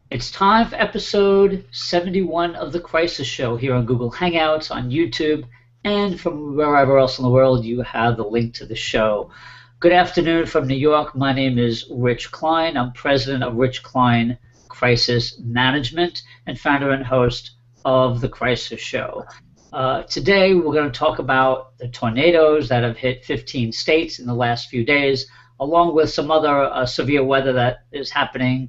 It's time for episode 71 of The Crisis Show here on Google Hangouts, on YouTube, and from wherever else in the world you have the link to the show. Good afternoon from New York. My name is Rich Klein. I'm president of Rich Klein Crisis Management and founder and host of The Crisis Show. Today we're going to talk about the tornadoes that have hit 15 states in the last few days, along with some other severe weather that is happening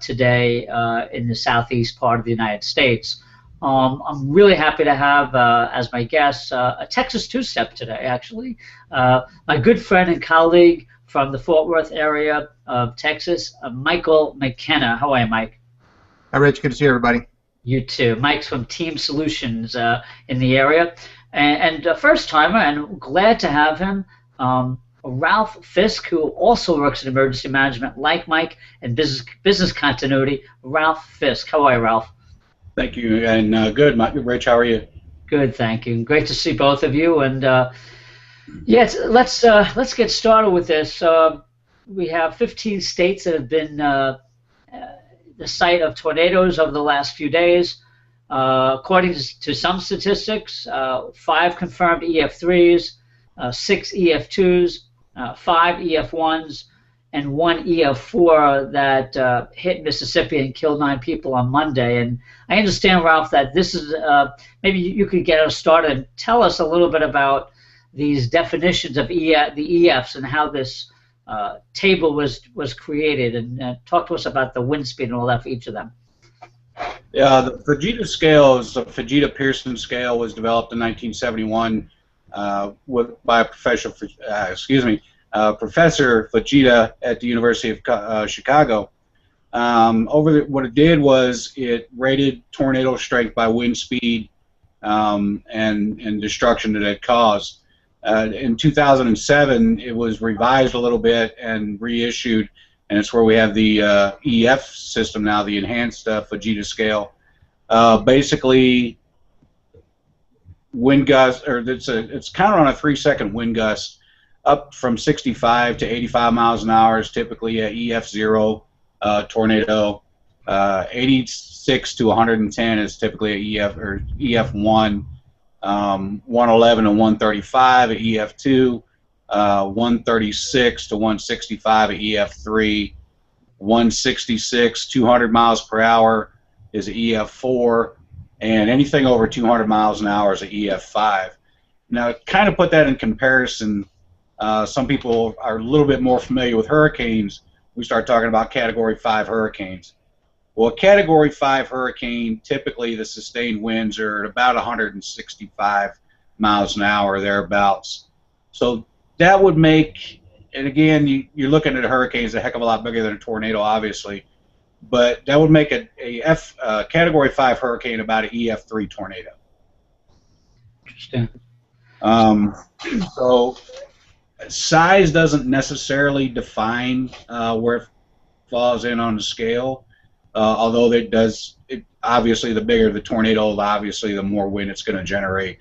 today in the southeast part of the United States. I'm really happy to have as my guest a Texas two-step today, actually. My good friend and colleague from the Fort Worth area of Texas, Michael McKenna. How are you, Mike? Hi, Rich. Good to see everybody. You too. Mike's from Team Solutions in the area. And first-timer, and glad to have him, Ralph Fisk, who also works in emergency management like Mike and business continuity. Ralph Fisk. How are you, Ralph? Thank you, and good. Rich, how are you? Good, thank you. Great to see both of you. And yes, let's get started with this. We have 15 states that have been the site of tornadoes over the last few days. According to some statistics, 5 confirmed EF3s, 6 EF2s, 5 EF1s, and 1 EF4 that hit Mississippi and killed 9 people on Monday. And I understand, Ralph, that this is maybe you could get us started and tell us a little bit about these definitions of the EFs and how this table was created, and talk to us about the wind speed and all that for each of them. Yeah, the Fujita scale is the Fujita-Pearson scale, was developed in 1971 by a professor Fujita at the University of Chicago. What it did was it rated tornado strength by wind speed and destruction that it caused. In 2007, it was revised a little bit and reissued, and it's where we have the EF system now, the enhanced Fujita scale. Basically, wind gust, or it's counted on a 3-second wind gust, up from 65 to 85 miles an hour is typically a EF0 tornado. 86 to 110 is typically a EF or EF1. 111 to 135 at EF2, 136 to 165 at EF3, 166, 200 miles per hour is at EF4, and anything over 200 miles an hour is at EF5. Now, to kind of put that in comparison, some people are a little bit more familiar with hurricanes. We start talking about Category 5 hurricanes. Well, a Category 5 hurricane, typically the sustained winds are at about 165 miles an hour, thereabouts. So that would make, and again, you're looking at a hurricane is a heck of a lot bigger than a tornado, obviously, but that would make a Category 5 hurricane about an EF3 tornado. Interesting. So size doesn't necessarily define where it falls in on the scale. Although obviously the bigger the tornado, obviously the more wind it's going to generate.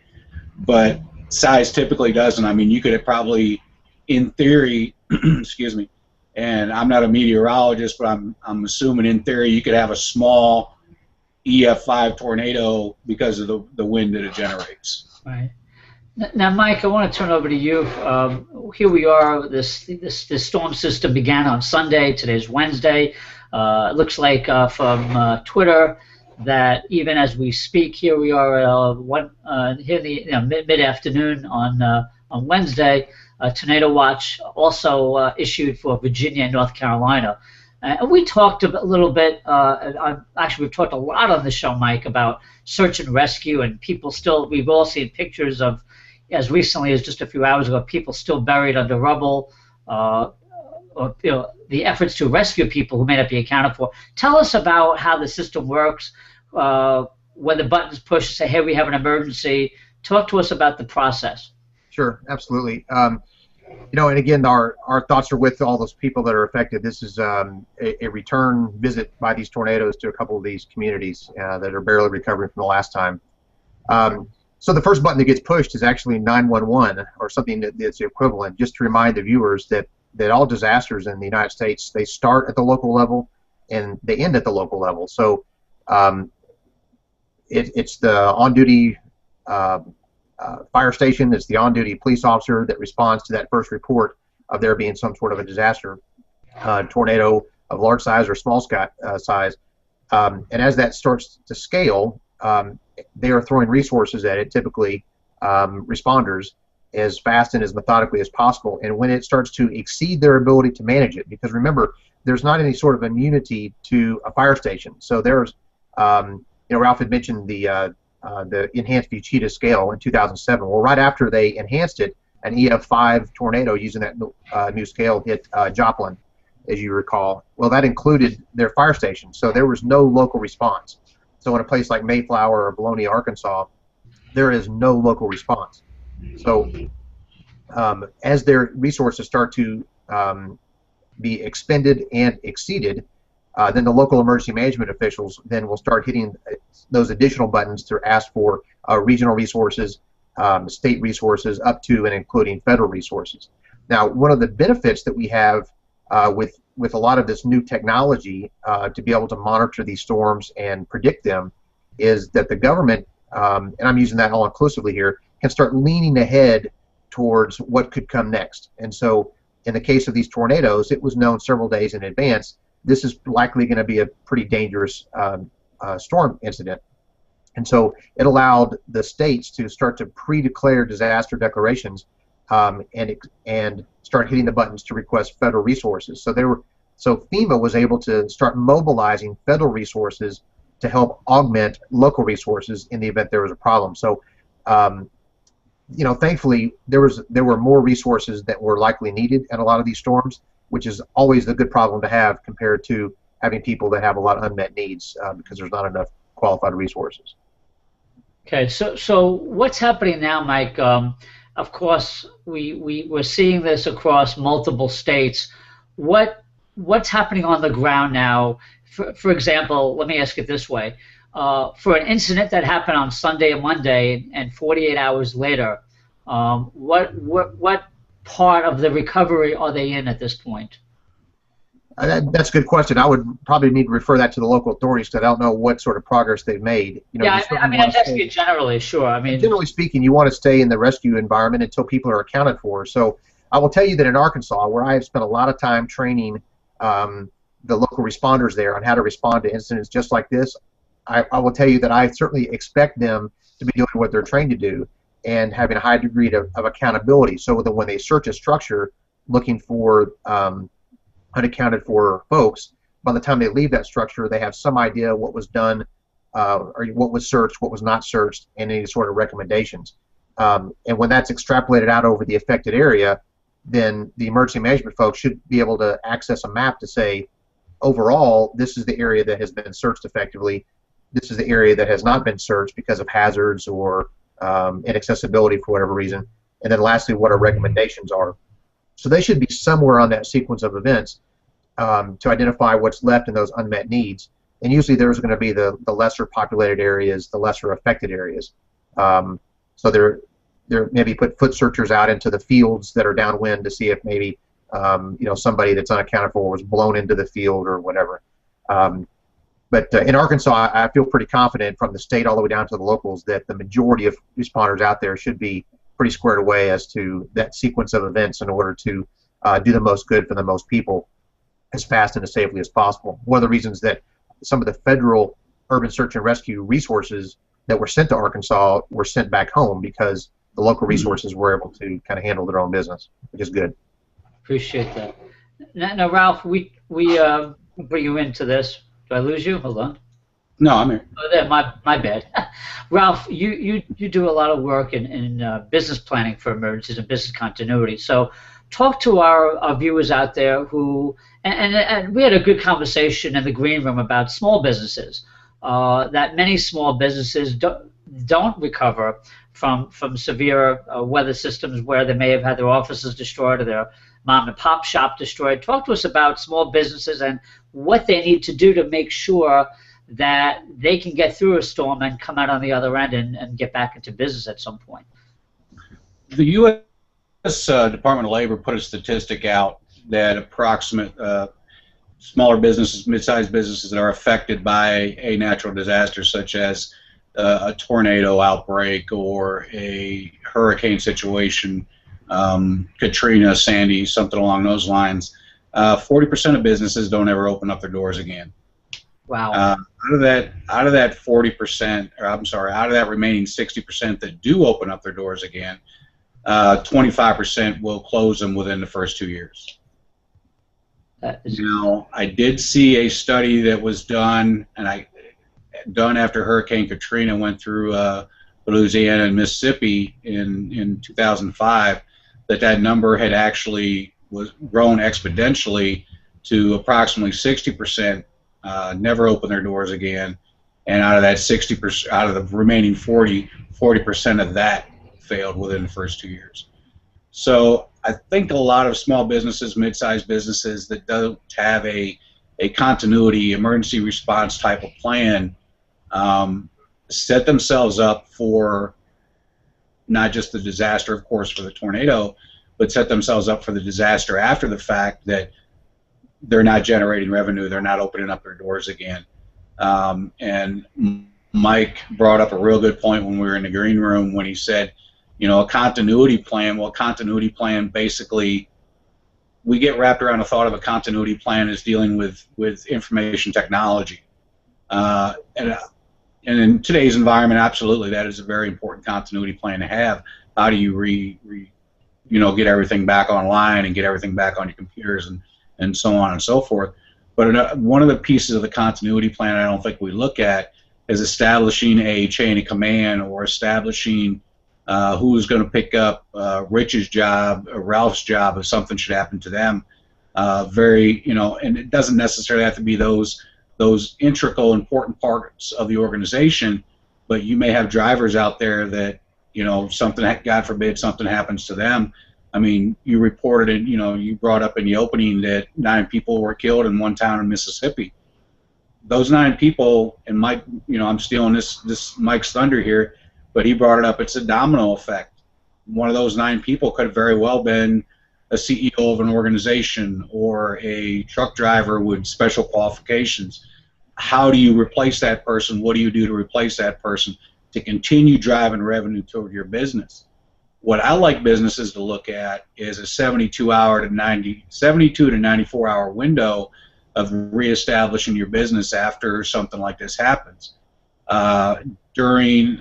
But size typically doesn't. I mean, you could probably, in theory, excuse me, and I'm not a meteorologist, but I'm assuming in theory you could have a small EF5 tornado because of the wind that it generates. Right. Now, Mike, I want to turn over to you. Here we are. This storm system began on Sunday. Today's Wednesday. It looks like from Twitter that even as we speak, here we are here in the mid-afternoon on Wednesday. Tornado watch also issued for Virginia and North Carolina. And we talked a little bit. Actually, we've talked a lot on the show, Mike, about search and rescue, and people still. We've all seen pictures of, as recently as just a few hours ago, people still buried under rubble. Or, the efforts to rescue people who may not be accounted for. Tell us about how the system works. When the button's pushed, say, hey, we have an emergency. Talk to us about the process. Sure, absolutely. And again, our thoughts are with all those people that are affected. This is a return visit by these tornadoes to a couple of these communities that are barely recovering from the last time. So the first button that gets pushed is actually 911 or something that's equivalent, just to remind the viewers that all disasters in the United States, they start at the local level and they end at the local level. So it's the on-duty fire station, it's the on-duty police officer that responds to that first report of there being some sort of a disaster, tornado of large size or small size. And as that starts to scale, they are throwing resources at it, typically responders, as fast and as methodically as possible. And when it starts to exceed their ability to manage it, because remember, there's not any sort of immunity to a fire station. So there's, Ralph had mentioned the enhanced Fuchida scale in 2007. Well, right after they enhanced it, an EF5 tornado using that new scale hit Joplin, as you recall. Well, that included their fire station, so there was no local response. So in a place like Mayflower or Bologna, Arkansas, there is no local response. So as their resources start to be expended and exceeded, then the local emergency management officials then will start hitting those additional buttons to ask for regional resources, state resources, up to and including federal resources. Now, one of the benefits that we have with a lot of this new technology to be able to monitor these storms and predict them is that the government, and I'm using that all inclusively here, can start leaning ahead towards what could come next. And so in the case of these tornadoes, it was known several days in advance this is likely going to be a pretty dangerous storm incident. And so it allowed the states to start to pre-declare disaster declarations and start hitting the buttons to request federal resources. So FEMA was able to start mobilizing federal resources to help augment local resources in the event there was a problem. So thankfully there were more resources that were likely needed in a lot of these storms, which is always a good problem to have compared to having people that have a lot of unmet needs because there's not enough qualified resources. Okay, so what's happening now, Mike? Of course, we're seeing this across multiple states. What's happening on the ground now? For example, let me ask it this way: for an incident that happened on Sunday and Monday, and 48 hours later, what part of the recovery are they in at this point? That's a good question. I would probably need to refer that to the local authorities because I don't know what sort of progress they've made. Yeah, I mean, I'm asking you generally, sure. I mean, generally speaking, you want to stay in the rescue environment until people are accounted for. So I will tell you that in Arkansas, where I have spent a lot of time training the local responders there on how to respond to incidents just like this, I will tell you that I certainly expect them to be doing what they're trained to do and having a high degree of accountability, so that when they search a structure looking for unaccounted for folks, by the time they leave that structure, they have some idea what was done, or what was searched, what was not searched, and any sort of recommendations. And when that's extrapolated out over the affected area, then the emergency management folks should be able to access a map to say, overall, this is the area that has been searched effectively. This is the area that has not been searched because of hazards or inaccessibility for whatever reason. And then lastly, what our recommendations are. So they should be somewhere on that sequence of events to identify what's left in those unmet needs. And usually there's going to be the lesser populated areas, the lesser affected areas. So they're maybe put foot searchers out into the fields that are downwind to see if maybe somebody that's unaccounted for was blown into the field or whatever. But in Arkansas, I feel pretty confident from the state all the way down to the locals that the majority of responders out there should be pretty squared away as to that sequence of events in order to do the most good for the most people as fast and as safely as possible. One of the reasons that some of the federal urban search and rescue resources that were sent to Arkansas were sent back home because the local resources were able to kind of handle their own business, which is good. Appreciate that. Now Ralph, we bring you into this. Do I lose you? Hold on. No, I'm here. Oh, there, my bad. Ralph, you do a lot of work in business planning for emergencies and business continuity. So talk to our viewers out there who, and we had a good conversation in the green room about small businesses, that many small businesses don't recover from severe weather systems where they may have had their offices destroyed or their mom and pop shop destroyed. Talk to us about small businesses and what they need to do to make sure that they can get through a storm and come out on the other end and get back into business at some point. The U.S. Department of Labor put a statistic out that smaller businesses, mid-sized businesses that are affected by a natural disaster, such as a tornado outbreak or a hurricane situation, Katrina, Sandy, something along those lines. 40% of businesses don't ever open up their doors again. Wow. Out of that 40%, or I'm sorry, out of that remaining 60% that do open up their doors again, 25% will close them within the first 2 years. Now, I did see a study that was done, done after Hurricane Katrina went through Louisiana and Mississippi in 2005, that number had actually was grown exponentially to approximately 60%. Never open their doors again, and out of that 60%, out of the remaining 40% of that failed within the first 2 years. So I think a lot of small businesses, mid-sized businesses that don't have a continuity emergency response type of plan set themselves up for not just the disaster, of course, for the tornado, but set themselves up for the disaster after the fact, that they're not generating revenue, they're not opening up their doors again. And Mike brought up a real good point when we were in the green room when he said, you know, a continuity plan. Well, continuity plan, basically, we get wrapped around the thought of a continuity plan as dealing with information technology. And in today's environment, absolutely, that is a very important continuity plan to have. How do you get everything back online and get everything back on your computers and so on and so forth. But one of the pieces of the continuity plan I don't think we look at is establishing a chain of command, or establishing who's going to pick up Rich's job or Ralph's job if something should happen to them. And it doesn't necessarily have to be those integral, important parts of the organization, but you may have drivers out there that, something, God forbid, something happens to them. I mean, you reported it, you brought up in the opening that 9 people were killed in one town in Mississippi. Those 9 people, and Mike, I'm stealing this Mike's thunder here, but he brought it up, it's a domino effect. One of those 9 people could have very well been a CEO of an organization or a truck driver with special qualifications. How do you replace that person? What do you do to replace that person to continue driving revenue toward your business? What I like businesses to look at is a 72 to 94 hour window of reestablishing your business after something like this happens. During,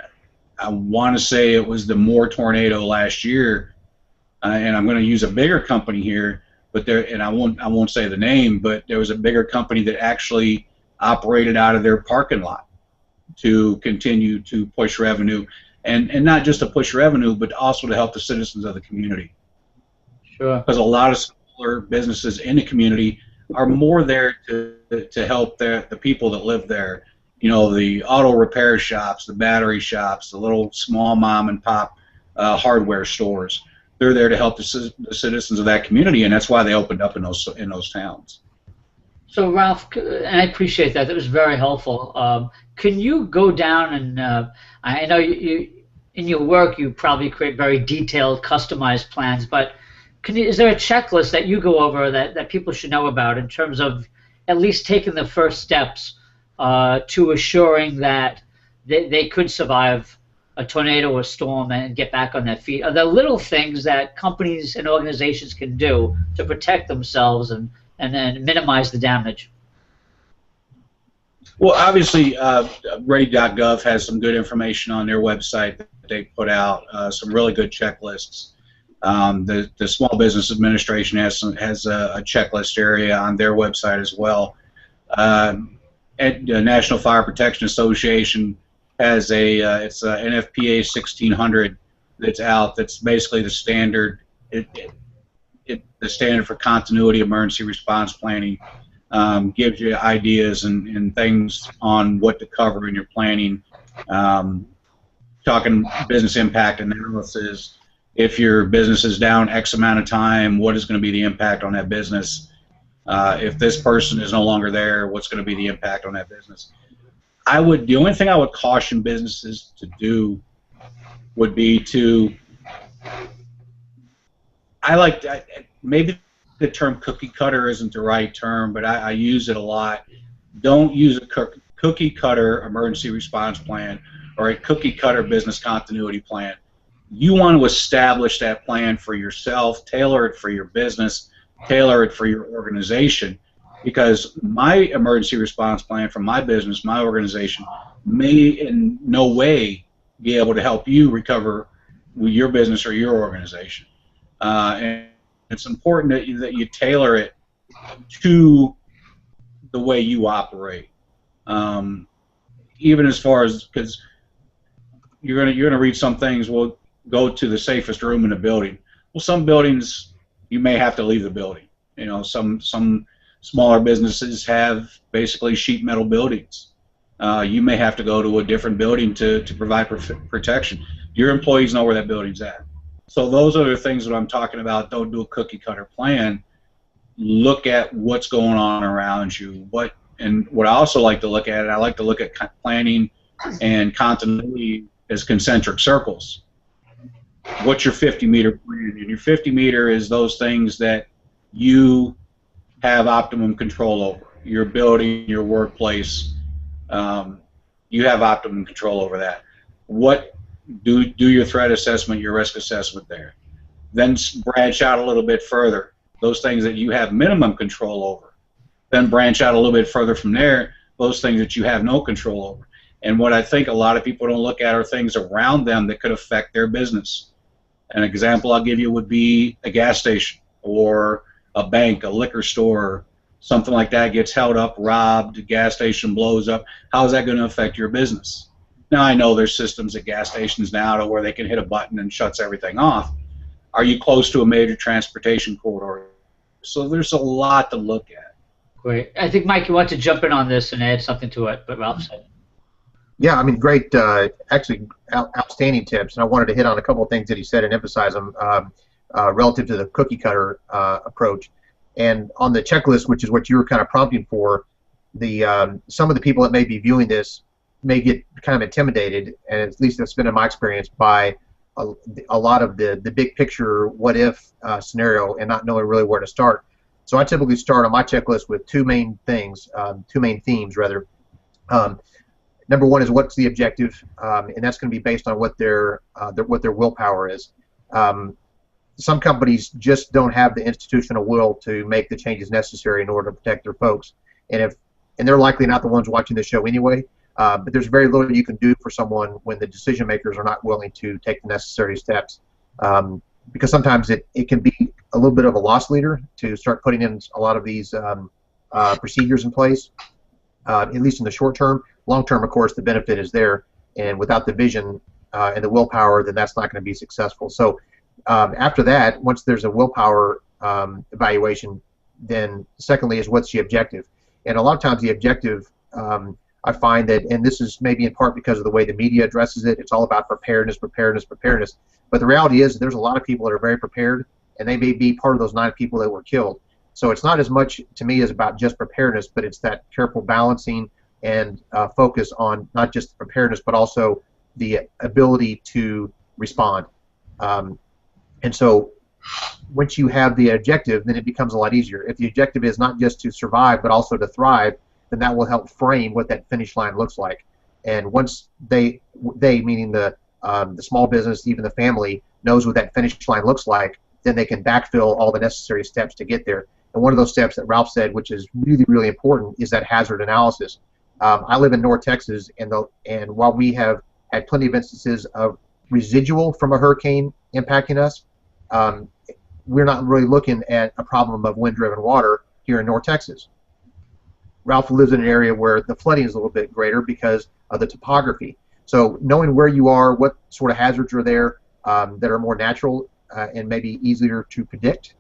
I want to say it was the Moore tornado last year, and I'm going to use a bigger company here, but I won't say the name, but there was a bigger company that actually operated out of their parking lot to continue to push revenue. And not just to push revenue, but also to help the citizens of the community. Sure. Because a lot of smaller businesses in the community are more there to help the people that live there. The auto repair shops, the battery shops, the little small mom and pop hardware stores. They're there to help the citizens of that community, and that's why they opened up in those towns. So Ralph, and I appreciate that. That was very helpful. Can you go down and I know you in your work you probably create very detailed, customized plans, but is there a checklist that you go over that people should know about in terms of at least taking the first steps to assuring that they could survive a tornado or storm and get back on their feet? Are there little things that companies and organizations can do to protect themselves and then minimize the damage? Well, obviously, Ready.gov has some good information on their website that they put out, some really good checklists. The Small Business Administration has a checklist area on their website as well. And the National Fire Protection Association has it's a NFPA 1600 that's out. That's basically the standard. The standard for continuity emergency response planning. Gives you ideas and things on what to cover in your planning. Talking business impact analysis. If your business is down X amount of time, what is going to be the impact on that business? If this person is no longer there, what's going to be the impact on that business? The only thing I would caution businesses to do would be to, maybe the term cookie cutter isn't the right term, but I use it a lot. Don't use a cookie cutter emergency response plan or a cookie cutter business continuity plan. You want to establish that plan for yourself, tailor it for your business, tailor it for your organization, because my emergency response plan for my business, my organization, may in no way be able to help you recover your business or your organization. And it's important that you tailor it to the way you operate. Even as far as, because you're gonna read some things, well, go to the safest room in the building. Well, some buildings you may have to leave the building. You know, some smaller businesses have basically sheet metal buildings. You may have to go to a different building to provide protection. Your employees know where that building's at. So those are the things that I'm talking about. Don't do a cookie cutter plan. Look at what's going on around you. What I also like to look at, I like to look at planning and continuity as concentric circles. What's your 50-meter plan? And your 50-meter is those things that you have optimum control over. Your building, your workplace, you have optimum control over that. Do your threat assessment, your risk assessment there. Then branch out a little bit further. Those things that you have minimum control over. Then branch out a little bit further from there, those things that you have no control over. And what I think a lot of people don't look at are things around them that could affect their business. An example I'll give you would be a gas station or a bank, a liquor store, something like that gets held up, robbed, the gas station blows up. How is that going to affect your business? Now, I know there's systems at gas stations now to where they can hit a button and shuts everything off. Are you close to a major transportation corridor? So there's a lot to look at. Great. I think, Mike, you want to jump in on this and add something to it, but Ralph said. Yeah, I mean, great, actually outstanding tips, and I wanted to hit on a couple of things that he said and emphasize them relative to the cookie cutter approach. And on the checklist, which is what you were kind of prompting for, some of the people that may be viewing this may get kind of intimidated, and at least that's been in my experience, by a lot of the big picture what if scenario and not knowing really where to start. So I typically start on my checklist with two main themes rather. Number one is what's the objective, and that's going to be based on what their willpower is. Some companies just don't have the institutional will to make the changes necessary in order to protect their folks, and they're likely not the ones watching the show anyway. But there's very little you can do for someone when the decision makers are not willing to take the necessary steps, because sometimes it can be a little bit of a loss leader to start putting in a lot of these procedures in place, at least in the short term. Long term, of course, the benefit is there, and without the vision and the willpower, then that's not going to be successful. So after that, once there's a willpower evaluation, then secondly is what's the objective. And a lot of times the objective, I find that, and this is maybe in part because of the way the media addresses it, it's all about preparedness. But the reality is there's a lot of people that are very prepared, and they may be part of those 9 people that were killed. So it's not as much, to me, as about just preparedness, but it's that careful balancing and focus on not just the preparedness, but also the ability to respond. And so once you have the objective, then it becomes a lot easier. If the objective is not just to survive, but also to thrive, then that will help frame what that finish line looks like. And once they meaning the small business, even the family, knows what that finish line looks like, then they can backfill all the necessary steps to get there. And one of those steps that Ralph said, which is really, really important, is that hazard analysis. I live in North Texas, and while we have had plenty of instances of residual from a hurricane impacting us, we're not really looking at a problem of wind-driven water here in North Texas. Ralph lives in an area where the flooding is a little bit greater because of the topography. So knowing where you are, what sort of hazards are there that are more natural and maybe easier to predict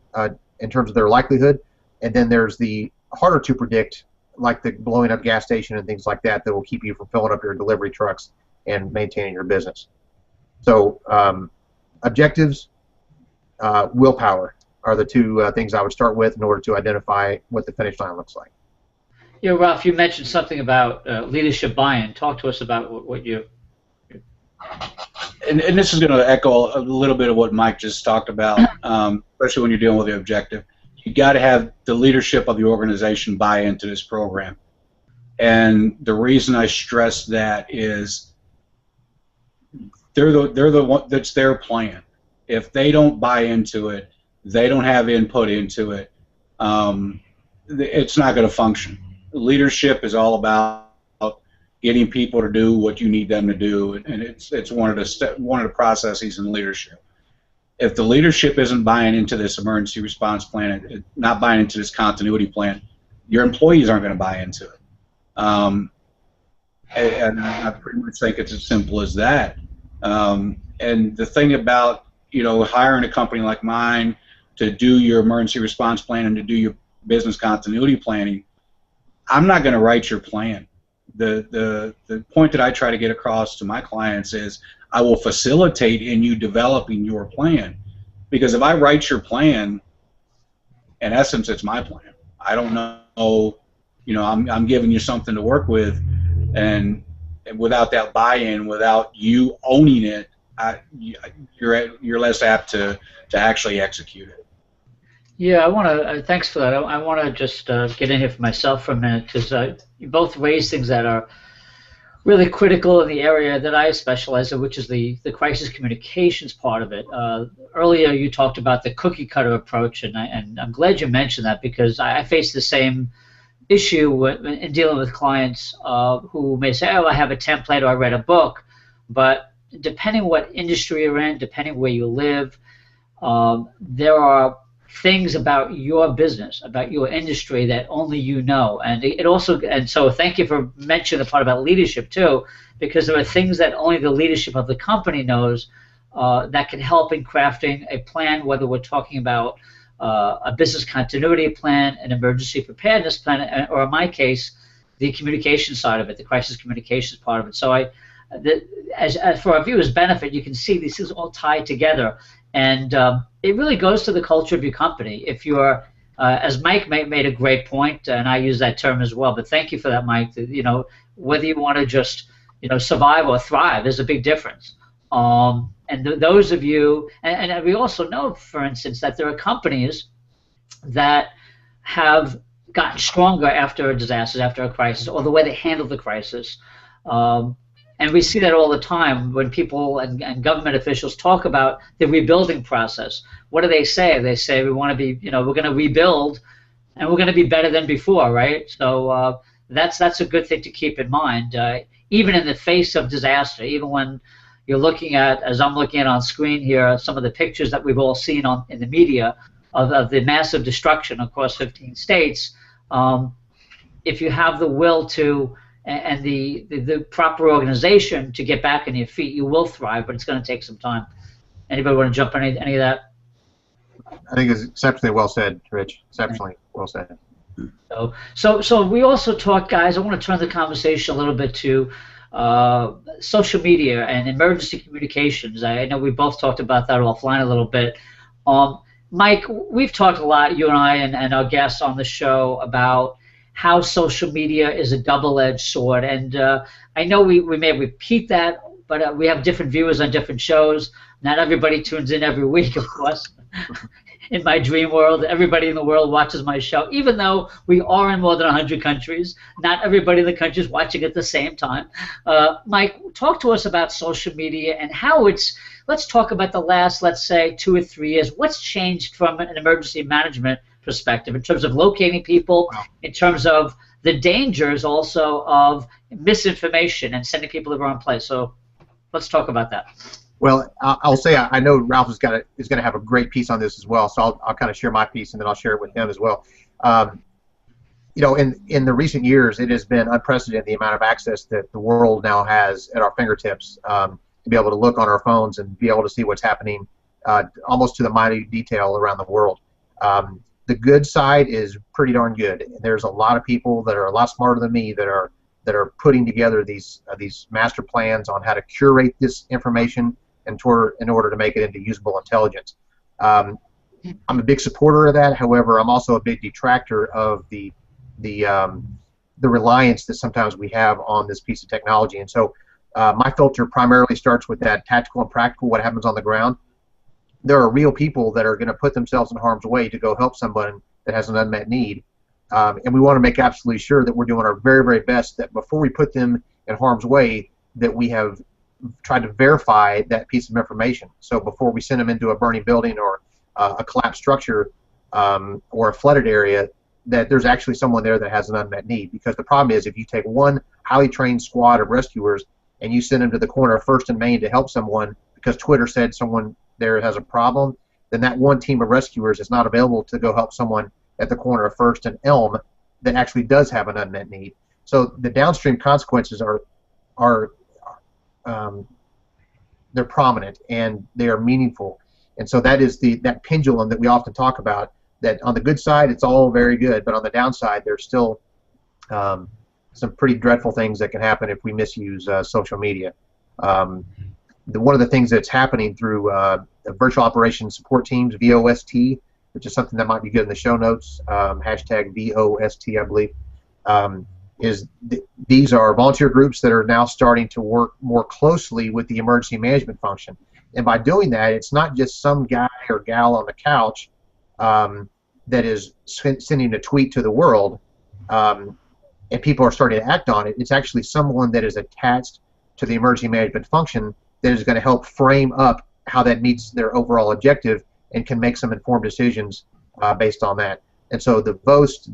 in terms of their likelihood, and then there's the harder to predict, like the blowing up gas station and things like that will keep you from filling up your delivery trucks and maintaining your business. So objectives, willpower are the two things I would start with in order to identify what the finish line looks like. Yeah, Ralph, you mentioned something about leadership buy-in. Talk to us about what you... And this is going to echo a little bit of what Mike just talked about, especially when you're dealing with the objective. you got to have the leadership of the organization buy into this program. And the reason I stress that is they're the one, that's their plan. If they don't buy into it, they don't have input into it, it's not going to function. Leadership is all about getting people to do what you need them to do, and it's one of the processes in leadership. If the leadership isn't buying into this emergency response plan, not buying into this continuity plan, your employees aren't going to buy into it. And I pretty much think it's as simple as that. And the thing about, hiring a company like mine to do your emergency response plan and to do your business continuity planning, I'm not going to write your plan. The point that I try to get across to my clients is I will facilitate in you developing your plan, because if I write your plan, in essence, it's my plan. I don't know, I'm giving you something to work with, and without that buy-in, without you owning it, you're less apt to actually execute it. Yeah, I want to. Thanks for that. I want to just get in here for myself for a minute, because you both raised things that are really critical in the area that I specialize in, which is the crisis communications part of it. Earlier, you talked about the cookie cutter approach, and I'm glad you mentioned that, because I face the same issue in dealing with clients who may say, "Oh, I have a template, or I read a book," but depending what industry you're in, depending where you live, there are things about your business, about your industry, that only you know. And it also, and so thank you for mentioning the part about leadership too, because there are things that only the leadership of the company knows that can help in crafting a plan, whether we're talking about a business continuity plan, an emergency preparedness plan, or in my case, the communication side of it, the crisis communications part of it. So as for our viewers' benefit, you can see these things all tied together. And it really goes to the culture of your company. If you're, as Mike made a great point, and I use that term as well, but thank you for that, Mike, whether you want to just, survive or thrive, there's a big difference. And those of you, and we also know, for instance, that there are companies that have gotten stronger after a disaster, after a crisis, or the way they handle the crisis. And we see that all the time when people and government officials talk about the rebuilding process. What do they say? They say we want to be, we're going to rebuild, and we're going to be better than before, right? So that's a good thing to keep in mind, even in the face of disaster. Even when you're looking at, as I'm looking at on screen here, some of the pictures that we've all seen in the media of the massive destruction across 15 states. If you have the will to and the proper organization to get back on your feet, you will thrive, but it's going to take some time. Anybody want to jump on any of that? I think it's exceptionally well said, Rich. Exceptionally well said. So we also talk, guys, I want to turn the conversation a little bit to social media and emergency communications. I know we both talked about that offline a little bit. Mike, we've talked a lot, you and I and our guests on the show, about how social media is a double-edged sword. And I know we may repeat that, but we have different viewers on different shows. Not everybody tunes in every week, of course. In my dream world, everybody in the world watches my show, even though we are in more than 100 countries. Not everybody in the country is watching at the same time. Mike, talk to us about social media and how let's talk about the last, let's say, 2 or 3 years. What's changed from an emergency management perspective in terms of locating people, in terms of the dangers also of misinformation and sending people to the wrong place? So let's talk about that. Well, I'll say I know Ralph is going to have a great piece on this as well, so I'll kind of share my piece and then I'll share it with him as well. In the recent years, it has been unprecedented the amount of access that the world now has at our fingertips, to be able to look on our phones and be able to see what's happening almost to the minute detail around the world. The good side is pretty darn good. There's a lot of people that are a lot smarter than me that are putting together these master plans on how to curate this information in order to make it into usable intelligence. I'm a big supporter of that. However, I'm also a big detractor of the reliance that sometimes we have on this piece of technology. And so my filter primarily starts with that tactical and practical, what happens on the ground. There are real people that are going to put themselves in harm's way to go help someone that has an unmet need. And we want to make absolutely sure that we're doing our very, very best that before we put them in harm's way, that we have tried to verify that piece of information. So before we send them into a burning building or a collapsed structure or a flooded area, that there's actually someone there that has an unmet need. Because the problem is, if you take one highly trained squad of rescuers and you send them to the corner of First and Main to help someone because Twitter said someone there has a problem, then that one team of rescuers is not available to go help someone at the corner of First and Elm that actually does have an unmet need. So the downstream consequences are they're prominent and they are meaningful. And so that is that pendulum that we often talk about, that on the good side it's all very good, but on the downside there's still some pretty dreadful things that can happen if we misuse social media. One of the things that's happening through virtual operations support teams, VOST, which is something that might be good in the show notes, hashtag VOST, I believe, these are volunteer groups that are now starting to work more closely with the emergency management function. And by doing that, it's not just some guy or gal on the couch that is sending a tweet to the world and people are starting to act on it. It's actually someone that is attached to the emergency management function that is going to help frame up how that meets their overall objective and can make some informed decisions based on that. And so the VOST,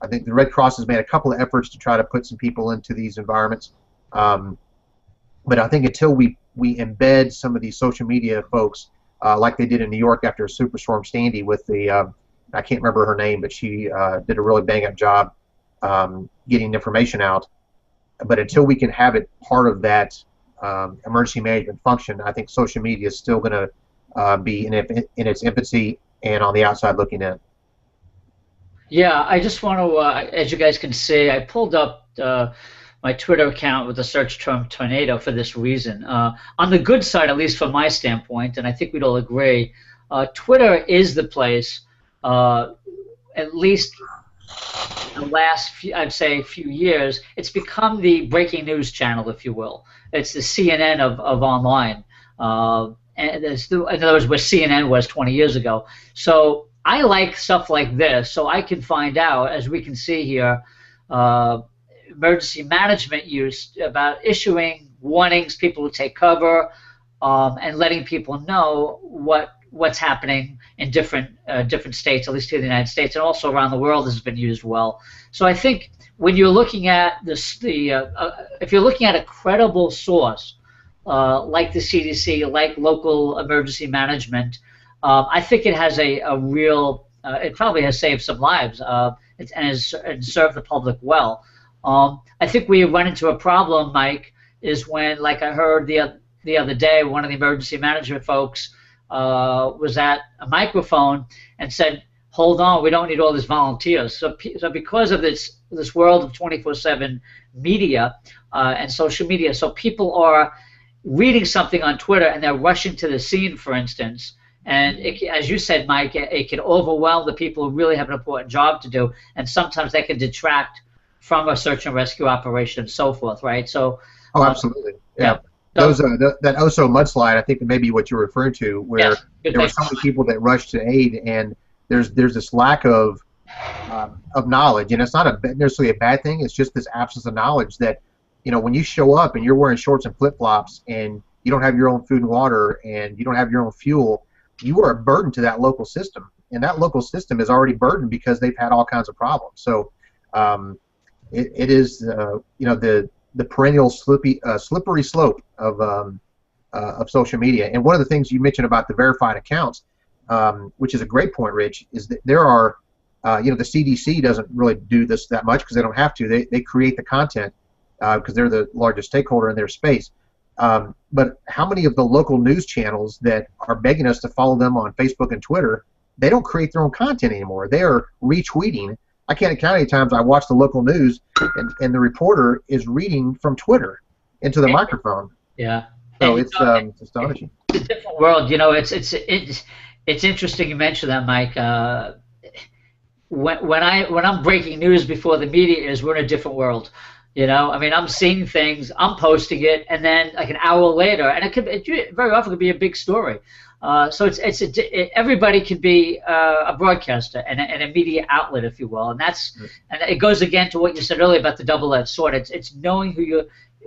I think the Red Cross has made a couple of efforts to try to put some people into these environments. But I think until we embed some of these social media folks, like they did in New York after Superstorm Sandy with I can't remember her name, but she did a really bang-up job getting information out. But until we can have it part of that emergency management function, I think social media is still going to be in its infancy and on the outside looking in. Yeah, I just want to, as you guys can see, I pulled up my Twitter account with the search term tornado for this reason. On the good side, at least from my standpoint, and I think we'd all agree, Twitter is the place, at least in the last I'd say few years, it's become the breaking news channel, if you will. It's the CNN of online. And in other words, where CNN was 20 years ago. So I like stuff like this, so I can find out, as we can see here, emergency management use about issuing warnings, people to take cover, and letting people know what's happening in different states, at least here in the United States, and also around the world. This has been used well. So I think when you're looking at this, if you're looking at a credible source like the CDC, like local emergency management, I think it has a real, it probably has saved some lives and served the public well. I think we run into a problem, Mike, is when, like I heard the other day, one of the emergency management folks was at a microphone and said, hold on, we don't need all these volunteers. So because of this world of 24/7 media and social media, so people are reading something on Twitter and they're rushing to the scene, for instance, and as you said, Mike, it can overwhelm the people who really have an important job to do, and sometimes they can detract from a search and rescue operation and so forth, right? So. Oh, absolutely. Yeah. Those that Oso mudslide, I think maybe what you're referring to, where there were so many people that rushed to aid, and there's this lack of knowledge, and it's not necessarily a bad thing. It's just this absence of knowledge that, when you show up and you're wearing shorts and flip-flops and you don't have your own food and water and you don't have your own fuel, you are a burden to that local system, and that local system is already burdened because they've had all kinds of problems. So it is the perennial slippery slope of social media. And one of the things you mentioned about the verified accounts, which is a great point, Rich, is that there are, the CDC doesn't really do this that much because they don't have to. They create the content because they're the largest stakeholder in their space. But how many of the local news channels that are begging us to follow them on Facebook and Twitter, they don't create their own content anymore. They are retweeting. I can't count any times I watch the local news and the reporter is reading from Twitter into the microphone. Yeah. So it's astonishing. It's a different world. It's interesting you mentioned that, Mike. When I'm breaking news before the media is, we're in a different world. I'm seeing things, I'm posting it, and then like an hour later, and it very often could be a big story. So everybody can be a broadcaster and a media outlet, if you will, and it goes again to what you said earlier about the double-edged sword. It's knowing who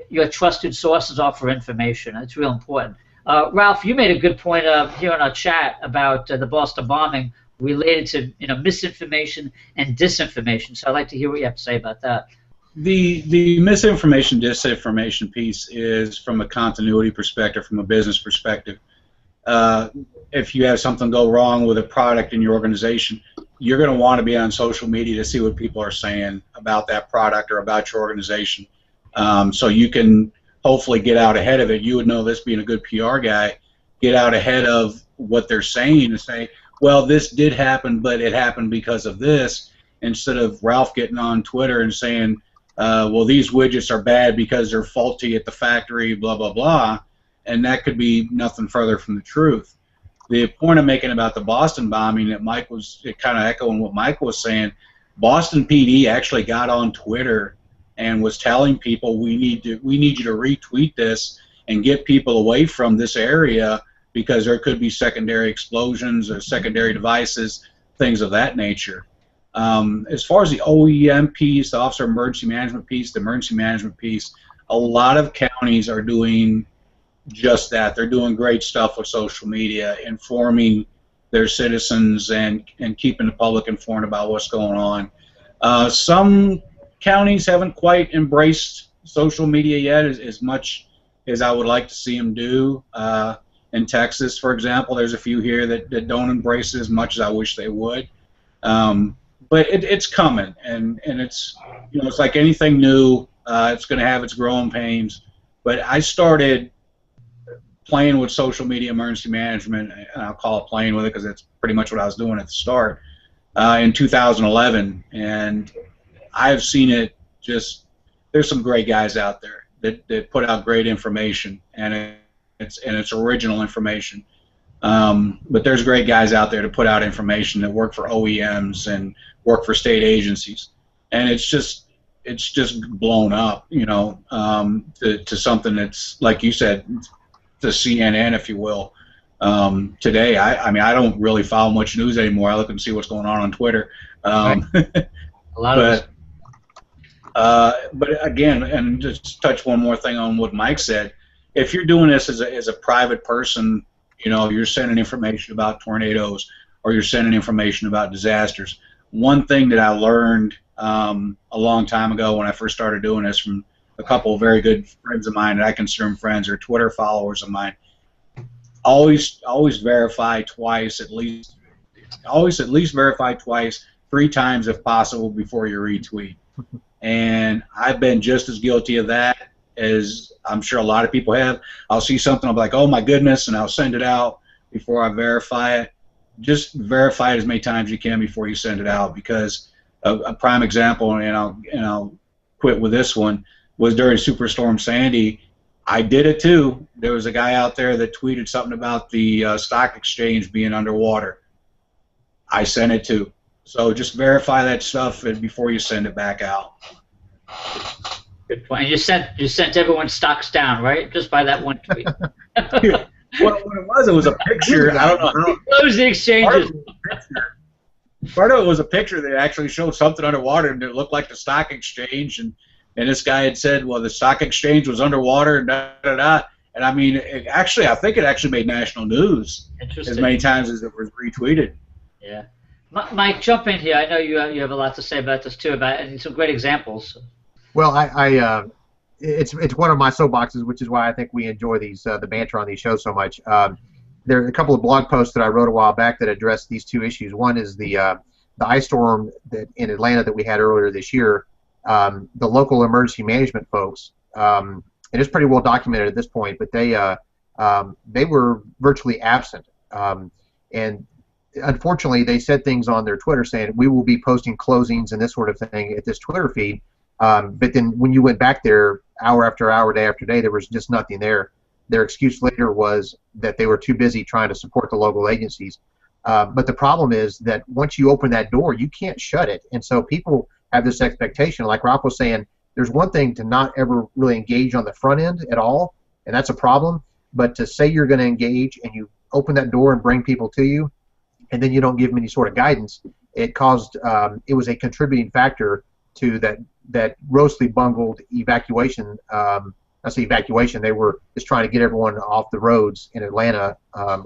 your trusted sources are for information. It's real important. Ralph, you made a good point here in our chat about the Boston bombing related to misinformation and disinformation. So I'd like to hear what you have to say about that. The misinformation, disinformation piece is from a continuity perspective, from a business perspective. If you have something go wrong with a product in your organization, you're going to want to be on social media to see what people are saying about that product or about your organization, so you can hopefully get out ahead of it. You would know this, being a good PR guy, get out ahead of what they're saying and say, well, this did happen, but it happened because of this, instead of Ralph getting on Twitter and saying, well, these widgets are bad because they're faulty at the factory, blah, blah, blah. And that could be nothing further from the truth. The point I'm making about the Boston bombing, that Mike was kind of echoing what Mike was saying. Boston PD actually got on Twitter and was telling people, we need you to retweet this and get people away from this area because there could be secondary explosions or secondary devices, things of that nature. As far as the OEM piece, the Officer Emergency Management piece, the emergency management piece, a lot of counties are doing just that. They're doing great stuff with social media, informing their citizens and keeping the public informed about what's going on. Some counties haven't quite embraced social media yet as much as I would like to see them do. In Texas, for example, there's a few here that don't embrace it as much as I wish they would. But it's coming, and it's it's like anything new. It's going to have its growing pains. But I started playing with social media emergency management, and I'll call it playing with it because that's pretty much what I was doing at the start, in 2011. And I've seen it there's some great guys out there that put out great information, and it's original information. But there's great guys out there to put out information that work for OEMs and work for state agencies, and it's just blown up, to something that's, like you said, to CNN, if you will. Today, I mean, I don't really follow much news anymore. I look and see what's going on Twitter. Right. A lot of but again, and just touch one more thing on what Mike said. If you're doing this as a private person, you're sending information about tornadoes or you're sending information about disasters. One thing that I learned a long time ago when I first started doing this from a couple of very good friends of mine that I consider them friends or Twitter followers of mine, always verify twice at least. Always at least verify twice, 3 times if possible before you retweet. And I've been just as guilty of that as I'm sure a lot of people have. I'll see something, I'll be like, oh my goodness, and I'll send it out before I verify it. Just verify it as many times as you can before you send it out, because a prime example, and I'll quit with this one, was during Superstorm Sandy. I did it too. There was a guy out there that tweeted something about the stock exchange being underwater. I sent it too. So just verify that stuff before you send it back out. Good point. And you sent everyone's stocks down, right? Just by that one tweet. Well, what it was a picture. I don't know how. Close the exchanges. Part of it was a picture that actually showed something underwater, and it looked like the stock exchange. And this guy had said, well, the stock exchange was underwater, and da-da-da. And I mean, I think it actually made national news as many times as it was retweeted. Yeah. Mike, jump in here. I know you have a lot to say about this too, and some great examples. Well, it's one of my soapboxes, which is why I think we enjoy the banter on these shows so much. There are a couple of blog posts that I wrote a while back that address these two issues. One is the ice storm in Atlanta that we had earlier this year. The local emergency management folks, and it's pretty well documented at this point, but they were virtually absent, and unfortunately they said things on their Twitter saying we will be posting closings and this sort of thing at this Twitter feed. But then when you went back there hour after hour, day after day, there was just nothing there. Their excuse later was that they were too busy trying to support the local agencies. But the problem is that once you open that door, you can't shut it. And so people have this expectation, like Ralph was saying, there's one thing to not ever really engage on the front end at all, and that's a problem. But to say you're going to engage and you open that door and bring people to you, and then you don't give them any sort of guidance, it caused it was a contributing factor to that grossly bungled evacuation. I say evacuation. They were just trying to get everyone off the roads in Atlanta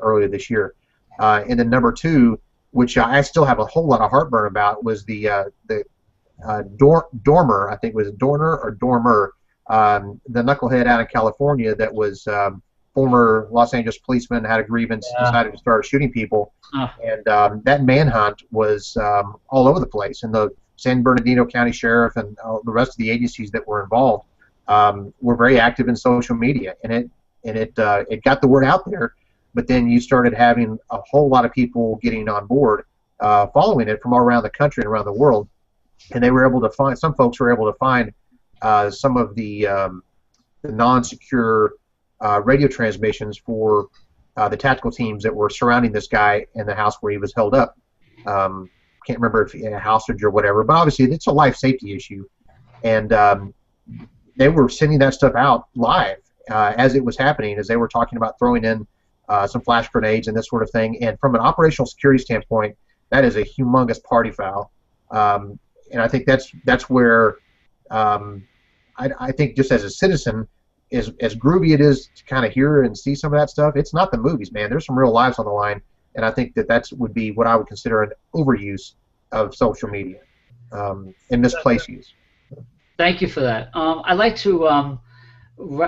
earlier this year. And then number two, which I still have a whole lot of heartburn about, was the Dormer. I think it was Dorner or Dormer, the knucklehead out in California that was former Los Angeles policeman, had a grievance, decided to start shooting people, and that manhunt was all over the place. And the San Bernardino County Sheriff and the rest of the agencies that were involved were very active in social media, and it got the word out there. But then you started having a whole lot of people getting on board, following it from all around the country and around the world, and they were able to find, some folks were able to find some of the non-secure radio transmissions for the tactical teams that were surrounding this guy in the house where he was held up. Can't remember if he had a hostage or whatever, but obviously it's a life safety issue, and they were sending that stuff out live as it was happening, as they were talking about throwing in some flash grenades and this sort of thing. And from an operational security standpoint, that is a humongous party foul. And I think that's where I think just as a citizen, as groovy it is to kind of hear and see some of that stuff, it's not the movies, man. There's some real lives on the line, and I think that would be what I would consider an overuse of social media and misplaced use. Thank you for that. I'd like to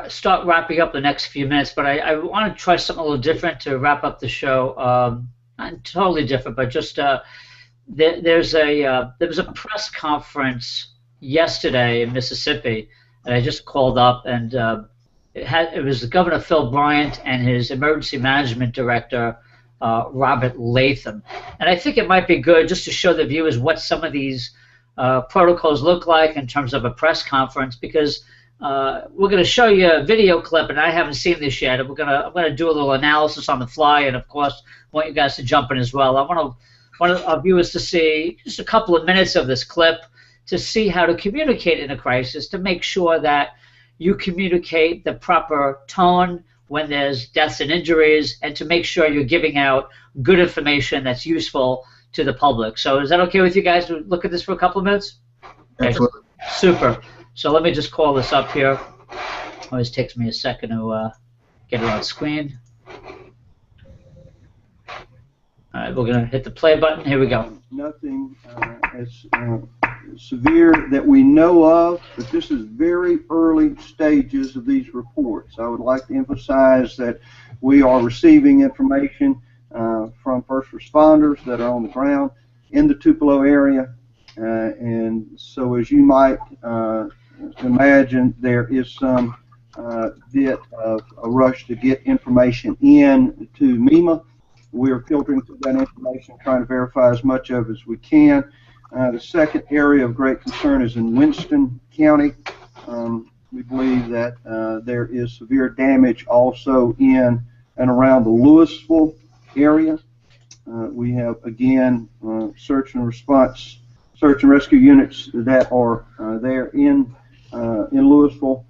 start wrapping up the next few minutes, but I want to try something a little different to wrap up the show. Not totally different, but just there was a press conference yesterday in Mississippi that I just called up, and it was Governor Phil Bryant and his emergency management director Robert Latham, and I think it might be good just to show the viewers what some of these protocols look like in terms of a press conference, because we're going to show you a video clip, and I haven't seen this yet. I'm going to do a little analysis on the fly, and of course, I want you guys to jump in as well. I want our viewers to see just a couple of minutes of this clip to see how to communicate in a crisis, to make sure that you communicate the proper tone when there's deaths and injuries, and to make sure you're giving out good information that's useful to the public. So is that okay with you guys to look at this for a couple of minutes? Absolutely. Okay. Super. So let me just call this up here. Always takes me a second to get it on screen. All right, we're going to hit the play button. Here we go. Nothing as severe that we know of, but this is very early stages of these reports. I would like to emphasize that we are receiving information from first responders that are on the ground in the Tupelo area, and so as you might imagine, there is some bit of a rush to get information in to MEMA. We're filtering through that information, trying to verify as much of it as we can. The second area of great concern is in Winston County. We believe that there is severe damage also in and around the Louisville area. We have, again, search and rescue units that are there in Louisville,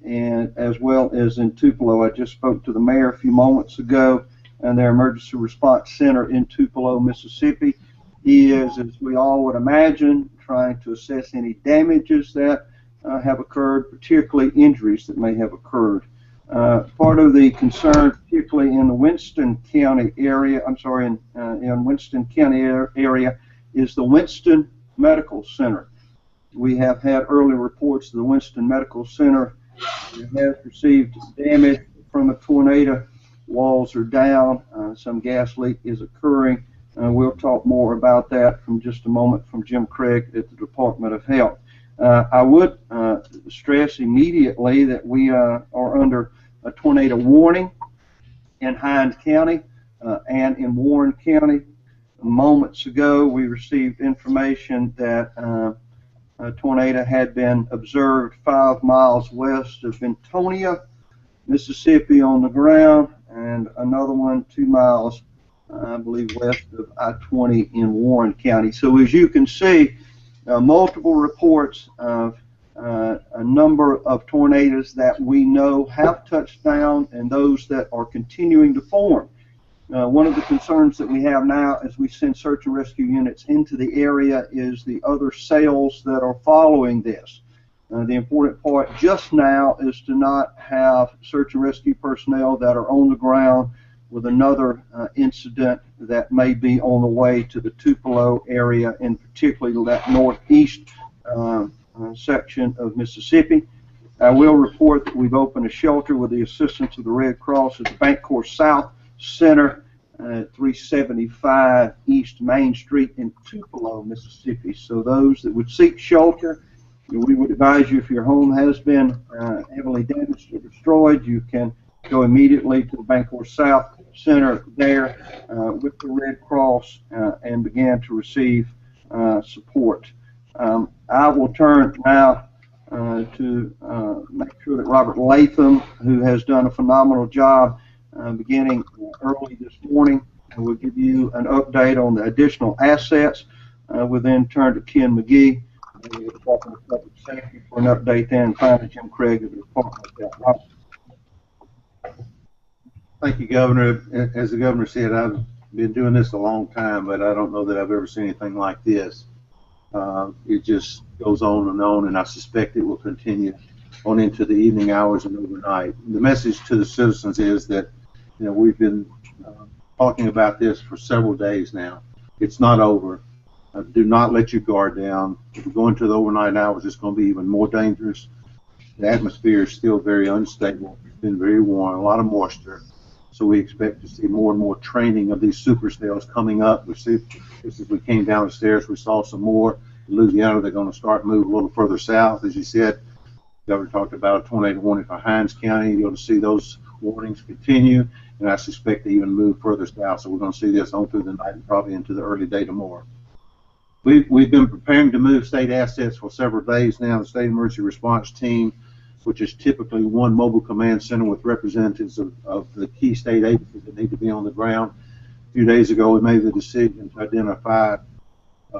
and as well as in Tupelo. I just spoke to the mayor a few moments ago, and their emergency response center in Tupelo, Mississippi. He is, as we all would imagine, trying to assess any damages that have occurred, particularly injuries that may have occurred. Part of the concern, particularly in the Winston County area, in Winston County area, is the Winston Medical Center. We have had early reports that the Winston Medical Center has received damage from a tornado. Walls are down. Some gas leak is occurring. We'll talk more about that from just a moment from Jim Craig at the Department of Health. I would stress immediately that we are under a tornado warning in Hinds County and in Warren County. Moments ago, we received information that a tornado had been observed 5 miles west of Bentonia, Mississippi on the ground, and another one 2 miles, I believe, west of I-20 in Warren County. So as you can see, multiple reports of a number of tornadoes that we know have touched down and those that are continuing to form One of the concerns that we have now as we send search and rescue units into the area is the other sales that are following this. The important part just now is to not have search and rescue personnel that are on the ground with another incident that may be on the way to the Tupelo area, and particularly that northeast section of Mississippi. I will report that we've opened a shelter with the assistance of the Red Cross at the Bancorp South Center at 375 East Main Street in Tupelo, Mississippi. So those that would seek shelter, we would advise you, if your home has been heavily damaged or destroyed, you can go immediately to the Bancorp South Center there with the Red Cross and begin to receive support. I will turn now to make sure that Robert Latham, who has done a phenomenal job beginning early this morning, will give you an update on the additional assets. We'll then turn to Ken McGee, the Department of Public Safety, for an update there, and finally Jim Craig of the Department of Health. Thank you, Governor. As the Governor said, I've been doing this a long time, but I don't know that I've ever seen anything like this. It just goes on, and I suspect it will continue on into the evening hours and overnight. The message to the citizens is that, you know, we've been talking about this for several days now. It's not over. Do not let your guard down. If we go into the overnight hours, it's going to be even more dangerous. The atmosphere is still very unstable. It's been very warm, a lot of moisture. So we expect to see more and more training of these supercells coming up. We see, just as we came down the stairs, we saw some more. In Louisiana, they're going to start moving a little further south. As you said, the Governor talked about a tornado warning for Hinds County. You're going to see those warnings continue, and I suspect they even move further south. So we're going to see this on through the night and probably into the early day tomorrow. We've been preparing to move state assets for several days now. The State Emergency Response Team, which is typically one mobile command center with representatives of the key state agencies that need to be on the ground. A few days ago, we made the decision to identify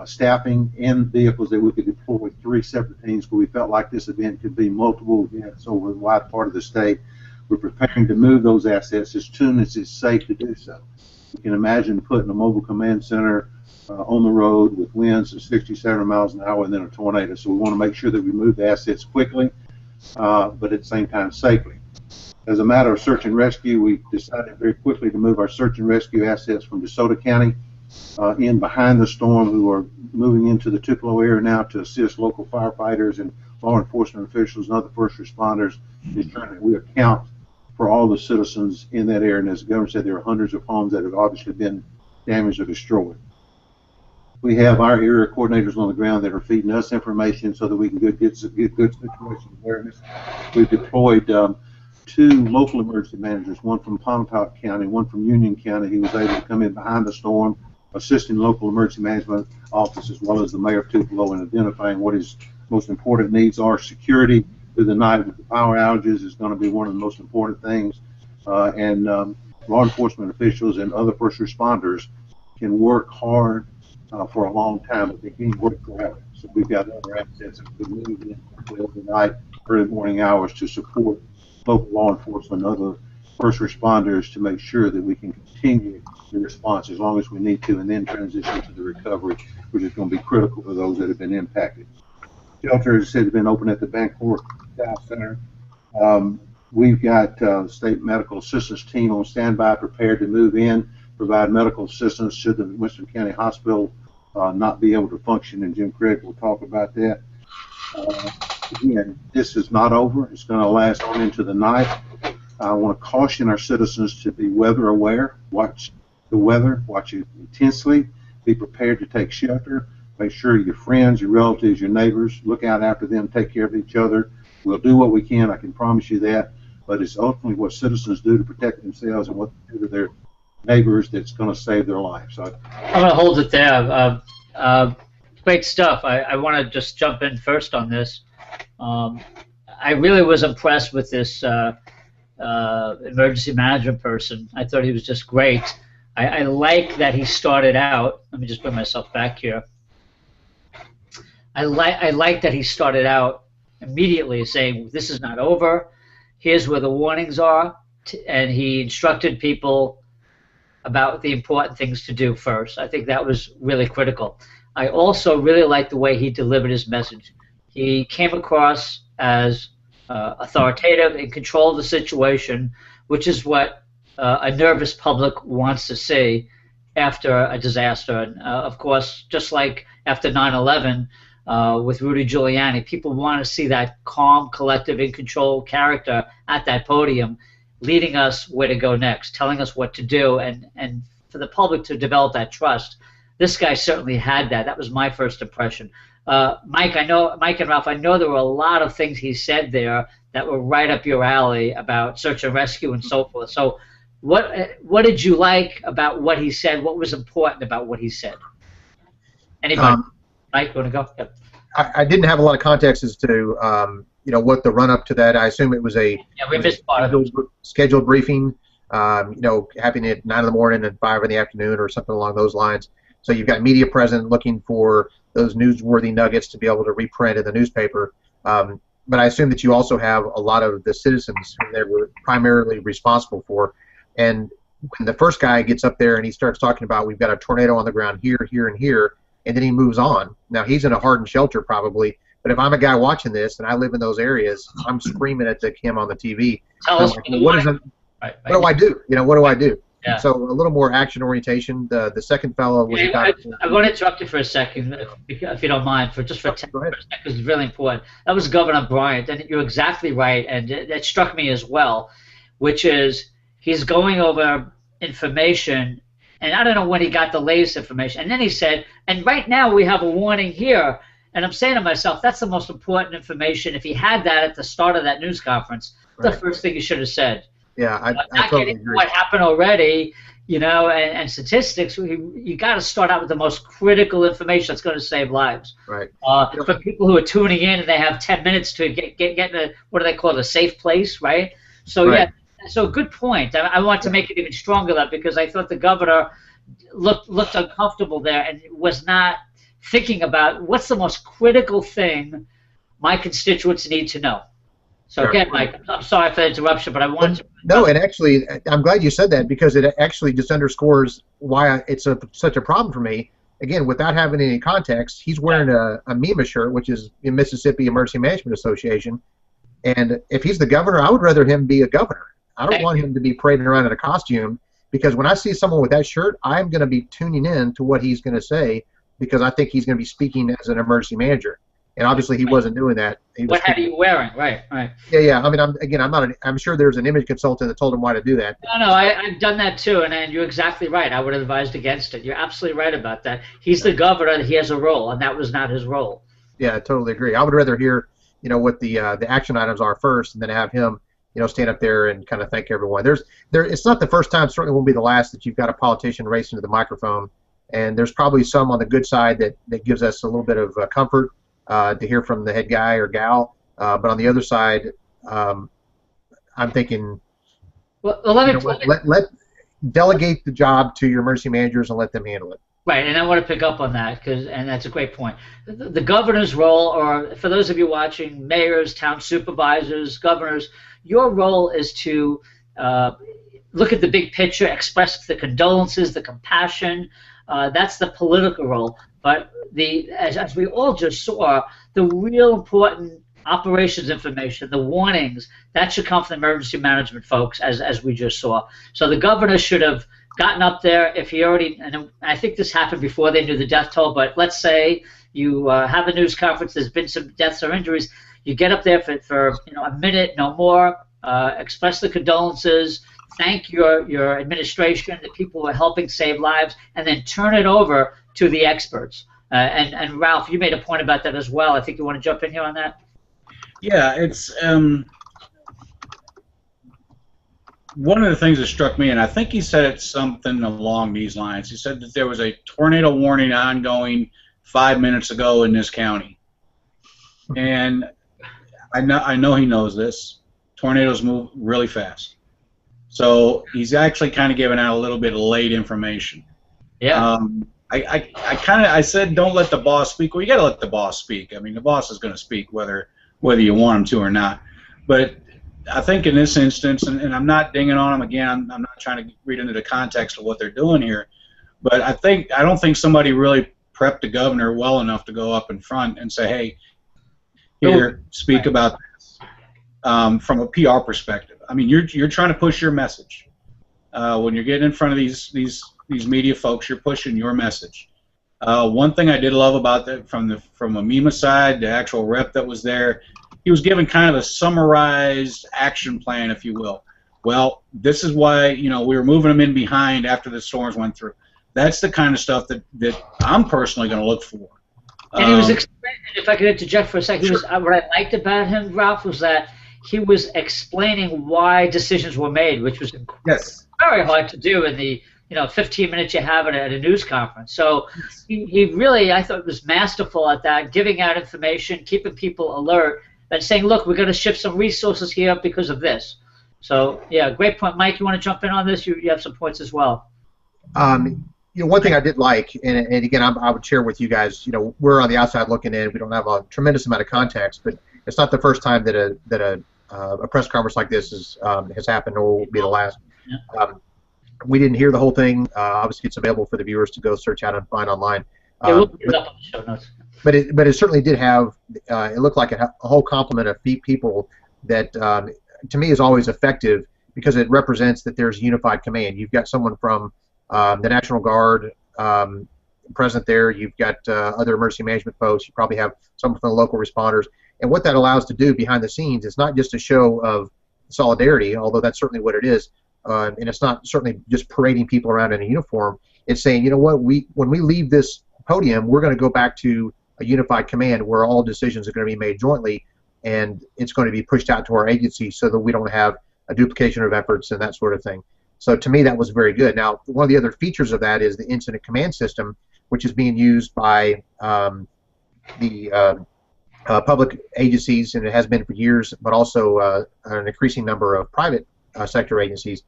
staffing and vehicles that we could deploy with 3 separate teams, but we felt like this event could be multiple events over a wide part of the state. We're preparing to move those assets as soon as it's safe to do so. You can imagine putting a mobile command center on the road with winds of 67 miles an hour and then a tornado. So we want to make sure that we move the assets quickly, but at the same time safely. As a matter of search and rescue, we decided very quickly to move our search and rescue assets from DeSoto County in behind the storm, who are moving into the Tupelo area now to assist local firefighters and law enforcement officials and other first responders, ensuring that we account for all the citizens in that area. And as the Governor said, there are hundreds of homes that have obviously been damaged or destroyed. We have our area coordinators on the ground that are feeding us information so that we can get good situation awareness. We've deployed 2 local emergency managers, one from Pontotoc County, one from Union County. He was able to come in behind the storm, assisting local emergency management office as well as the mayor of Tupelo in identifying what his most important needs are. Security through the night with the power outages is going to be one of the most important things, and law enforcement officials and other first responders can work hard for a long time, but they can't work forever. So we've got other assets that we move in overnight, early morning hours to support local law enforcement and other first responders to make sure that we can continue the response as long as we need to, and then transition to the recovery, which is going to be critical for those that have been impacted. Shelter, as I said, has been open at the Bancorp South Center. We've got state medical assistance team on standby, prepared to move in, provide medical assistance should the Winston County Hospital not be able to function, and Jim Craig will talk about that. Again, this is not over. It's going to last on into the night. I want to caution our citizens to be weather aware. Watch the weather, watch it intensely, be prepared to take shelter. Make sure your friends, your relatives, your neighbors, look out after them, take care of each other. We'll do what we can, I can promise you that, but it's ultimately what citizens do to protect themselves and what they do to their neighbors that's going to save their life. So I'm going to hold it there. Great stuff. I want to just jump in first on this. I really was impressed with this emergency management person. I thought he was just great. I like that he started out. Let me just bring myself back here. I like that he started out immediately saying, this is not over. Here's where the warnings are. And he instructed people about the important things to do first. I think that was really critical. I also really liked the way he delivered his message. He came across as authoritative, in control of the situation, which is what a nervous public wants to see after a disaster. And of course, just like after 9/11 with Rudy Giuliani, people want to see that calm, collective, in control character at that podium, leading us where to go next, telling us what to do, and for the public to develop that trust. This guy certainly had that. That was my first impression. Mike and Ralph, I know there were a lot of things he said there that were right up your alley about search and rescue and so forth. So what did you like about what he said? What was important about what he said? Anybody? Mike, you want to go? Yep. I didn't have a lot of context as to what the run up to that. I assume it was a we missed part of it. Scheduled briefing. Happening at 9 in the morning and 5 in the afternoon or something along those lines. So you've got media present looking for those newsworthy nuggets to be able to reprint in the newspaper. But I assume that you also have a lot of the citizens who they were primarily responsible for. And when the first guy gets up there and he starts talking about we've got a tornado on the ground here, here, and here, and then he moves on. Now, he's in a hardened shelter probably, but if I'm a guy watching this and I live in those areas, I'm screaming at him on the TV. What do I do? What do I do? Yeah. So a little more action orientation. The second fellow was. I'm going to interrupt you for a second, if you don't mind, for 10 seconds. It's really important. That was Governor Bryant, and you're exactly right, and that struck me as well, which is he's going over information, and I don't know when he got the latest information, and then he said, and right now we have a warning here, and I'm saying to myself, that's the most important information. If he had that at the start of that news conference, the first thing he should have said. Yeah, I totally agree. What happened already, and statistics, you got to start out with the most critical information that's going to save lives. Right. For people who are tuning in and they have 10 minutes to get in a, what do they call it, a safe place, right? So, right. Yeah, so good point. I want to make it even stronger that because I thought the governor looked uncomfortable there and was not thinking about what's the most critical thing my constituents need to know. So again, Mike, I'm sorry for the interruption, but I wanted to... No, and actually, I'm glad you said that because it actually just underscores why it's such a problem for me. Again, without having any context, he's wearing a MEMA shirt, which is the Mississippi Emergency Management Association, and if he's the governor, I would rather him be a governor. I don't want him to be parading around in a costume because when I see someone with that shirt, I'm going to be tuning in to what he's going to say because I think he's going to be speaking as an emergency manager. And obviously, he wasn't doing that. What hat are you wearing? Right. Yeah. I mean, I'm sure there's an image consultant that told him why to do that. No, I've done that too, and you're exactly right. I would have advised against it. You're absolutely right about that. He's the governor. He has a role, and that was not his role. Yeah, I totally agree. I would rather hear, what the action items are first, and then have him, stand up there and kind of thank everyone. It's not the first time, certainly won't be the last, that you've got a politician racing to the microphone, and there's probably some on the good side that gives us a little bit of comfort. To hear from the head guy or gal, but on the other side, I'm thinking, let delegate the job to your emergency managers and let them handle it. Right, and I want to pick up on that and that's a great point. The governor's role, or for those of you watching, mayors, town supervisors, governors, your role is to look at the big picture, express the condolences, the compassion. That's the political role. But as we all just saw, the real important operations information, the warnings, that should come from the emergency management folks, as we just saw. So the governor should have gotten up there if he already, and I think this happened before they knew the death toll, but let's say you have a news conference, there's been some deaths or injuries, you get up there for a minute, no more, express the condolences, thank your administration, the people who are helping save lives, and then turn it over to the experts. And Ralph, you made a point about that as well. I think you want to jump in here on that? Yeah, it's one of the things that struck me, and I think he said it something along these lines. He said that there was a tornado warning ongoing 5 minutes ago in this county. And I know he knows this. Tornadoes move really fast. So he's actually kind of giving out a little bit of late information. Yeah. I said don't let the boss speak. Well, you got to let the boss speak. I mean, the boss is going to speak whether you want him to or not. But I think in this instance, and I'm not dinging on them again. I'm not trying to read into the context of what they're doing here, but I don't think somebody really prepped the governor well enough to go up in front and say, "Hey, here, speak about this," from a PR perspective. I mean, you're trying to push your message when you're getting in front of these media folks. You're pushing your message. One thing I did love about that from a MEMA side, the actual rep that was there, he was given kind of a summarized action plan, if you will. Well, this is why we were moving them in behind after the storms went through. That's the kind of stuff that I'm personally going to look for. And he was explaining, if I could interject for a second, what I liked about him, Ralph, was that he was explaining why decisions were made, which was very hard to do in the 15 minutes you have at a news conference. So he really, I thought, was masterful at that, giving out information, keeping people alert, and saying, look, we're going to shift some resources here because of this. So, yeah, great point. Mike, you want to jump in on this? You have some points as well. One thing I did like, and again, I would share with you guys, we're on the outside looking in. We don't have a tremendous amount of context, but it's not the first time that a press conference like this has happened, or will be the last. Yeah. We didn't hear the whole thing. Obviously, it's available for the viewers to go search out and find online. Yeah, we'll put it up on the show notes. But it certainly did have. It looked like a whole complement of people that, to me, is always effective because it represents that there's unified command. You've got someone from the National Guard present there. You've got other emergency management folks. You probably have someone from the local responders. And what that allows to do behind the scenes is not just a show of solidarity, although that's certainly what it is. And it's not certainly just parading people around in a uniform. It's saying, you know what, when we leave this podium, we're going to go back to a unified command where all decisions are going to be made jointly, and it's going to be pushed out to our agency so that we don't have a duplication of efforts and that sort of thing. So to me, that was very good. Now, one of the other features of that is the incident command system, which is being used by the public agencies, and it has been for years, but also an increasing number of private sector agencies.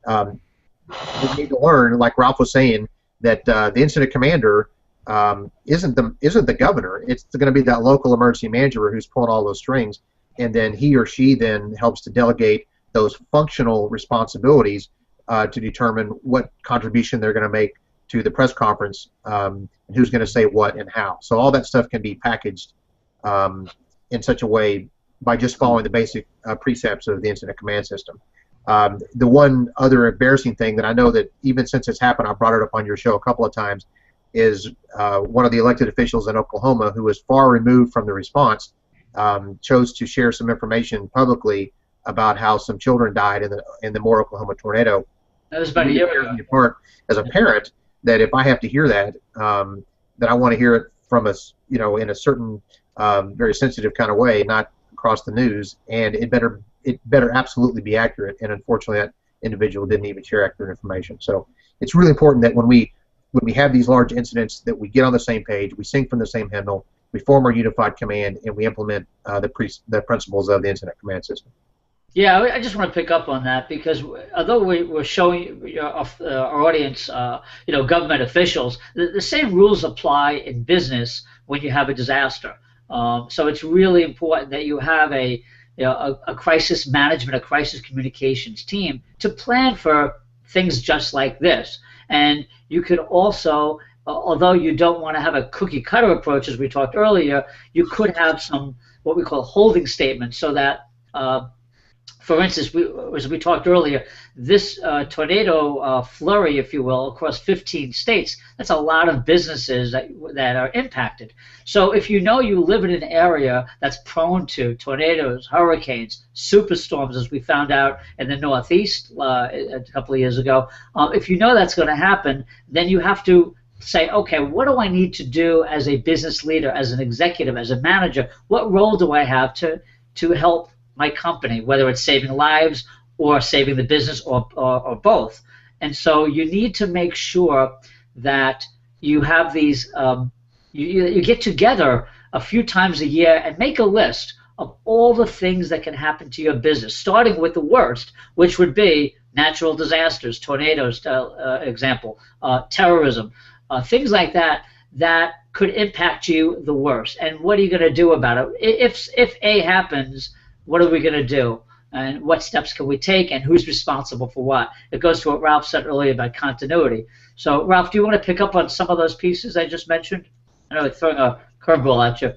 We need to learn, like Ralph was saying, that the incident commander isn't the governor. It's going to be that local emergency manager who's pulling all those strings, and then he or she then helps to delegate those functional responsibilities to determine what contribution they're going to make to the press conference, and who's going to say what and how. So all that stuff can be packaged in such a way by just following the basic precepts of the incident command system. The one other embarrassing thing that I know that even since it's happened, I've brought it up on your show a couple of times, is one of the elected officials in Oklahoma who was far removed from the response chose to share some information publicly about how some children died in the Moore, Oklahoma tornado. That was about a year ago. As a parent, that if I have to hear that, that I want to hear it from us, in a certain very sensitive kind of way, not across the news, and it better absolutely be accurate. And unfortunately, that individual didn't even share accurate information. So it's really important that when we have these large incidents, that we get on the same page, we sing from the same hymnal, we form our unified command, and we implement the principles of the incident command system. Yeah, I just want to pick up on that because although we're showing our audience, government officials, the same rules apply in business when you have a disaster. So it's really important that you have a crisis management, a crisis communications team to plan for things just like this. And you could also, although you don't want to have a cookie cutter approach, as we talked earlier, you could have some what we call holding statements so that, for instance, as we talked earlier, this tornado flurry, if you will, across 15 states, that's a lot of businesses that are impacted. So if you know you live in an area that's prone to tornadoes, hurricanes, superstorms, as we found out in the Northeast a couple of years ago, if you know that's going to happen, then you have to say, okay, what do I need to do as a business leader, as an executive, as a manager? What role do I have to help my company, whether it's saving lives or saving the business or both? And so you need to make sure that you have these, you get together a few times a year and make a list of all the things that can happen to your business, starting with the worst, which would be natural disasters, tornadoes, example, terrorism, things like that could impact you the worst. And what are you going to do about it? If A happens, what are we going to do? and what steps can we take, and who's responsible for what. It goes to what Ralph said earlier about continuity. So, Ralph, do you want to pick up on some of those pieces I just mentioned? I know, throwing a curveball at you.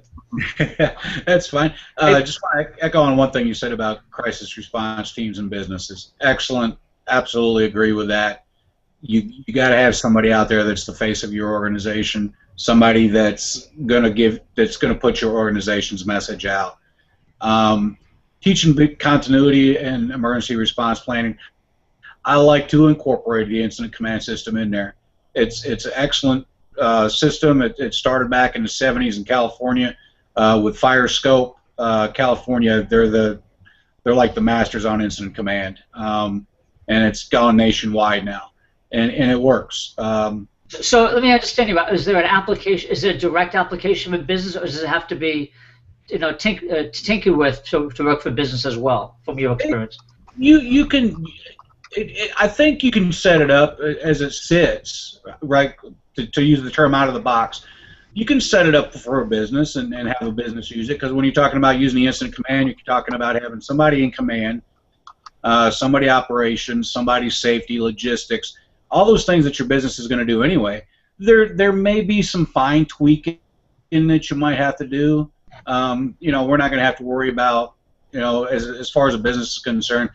That's fine. Just want to echo on one thing you said about crisis response teams and businesses. Excellent. Absolutely agree with that. You got to have somebody out there that's the face of your organization, somebody that's going to put your organization's message out. Teaching continuity and emergency response planning, I like to incorporate the incident command system in there. It's an excellent system. It started back in the 70s in California with Fire Scope. California, they're like the masters on incident command, and it's gone nationwide now, and it works. So let me understand you about, is there an application, is there a direct application with business, or does it have to be, tinkered with to work for business as well, from your experience? You can, I think you can set it up as it sits, right, to use the term out of the box. You can set it up for a business and have a business use it, because when you're talking about using the incident command, you're talking about having somebody in command, somebody operations, somebody safety, logistics, all those things that your business is going to do anyway. There may be some fine tweaking that you might have to do. We're not going to have to worry about, as far as a business is concerned,